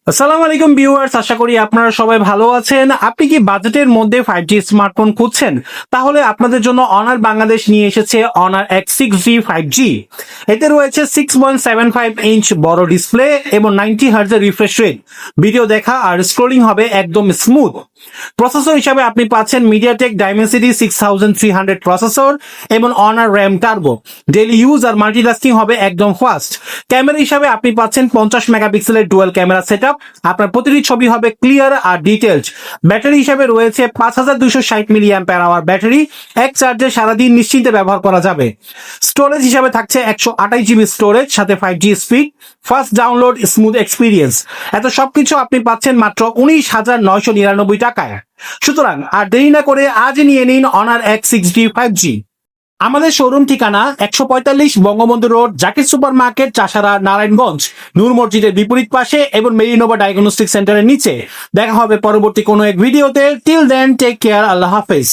আসসালামু আলাইকুম ভিউয়ার্স, আশা করি আপনারা সবাই ভালো আছেন। আপনি কি বাজেটের মধ্যে 5G স্মার্টফোন খুঁজছেন? তাহলে আপনাদের জন্য অনার বাংলাদেশ নিয়ে এসেছে অনার X6G 5G। এতে রয়েছে 6.75 ইঞ্চ বড় ডিসপ্লে এবং 90 হার্টজের রিফ্রেশ রেট। ভিডিও দেখা আর স্ক্রোলিং হবে একদম স্মুথ। প্রসেসর হিসাবে আপনি পাচ্ছেন মিডিয়াটেক ডাইমেনসিটি 6300 প্রসেসর এবং Honor RAM turbo. Daily use আর মাল্টিটাস্কিং হবে একদম ফাস্ট। ক্যামেরা হিসাবে আপনি পাচ্ছেন 50 মেগাপিক্সেলের ডুয়াল ক্যামেরা সেটআপ। আপনার প্রতিটি ছবি হবে ক্লিয়ার আর ডিটেলড। ব্যাটারি হিসাবে রয়েছে 5260 মিলি অ্যাম্পিয়ার আওয়ার ব্যাটারি। এক চার্জে সারাদিন নিশ্চিন্তে ব্যবহার করা যাবে। স্টোরেজ হিসাবে থাকছে 128 জিবি স্টোরেজ, সাথে 5G speed, fast download, smooth experience. এত সবকিছু আপনি পাচ্ছেন মাত্র 19,999 টাকায়। সুতরাং আর দেরি না করে আজই নিয়ে নিন অনার X6G 5G। আমাদের শোরুম ঠিকানা 145 Bangabandhu road, Zakir super market, Chashara, Narayanganj, Nur মসজিদের বিপরীত পাশে এবং মেরিনোভা ডায়াগনস্টিক সেন্টারের নিচে। দেখা হবে পরবর্তী কোনো এক ভিডিওতে। টিল দেন, টেক কেয়ার, আল্লাহ হাফেজ।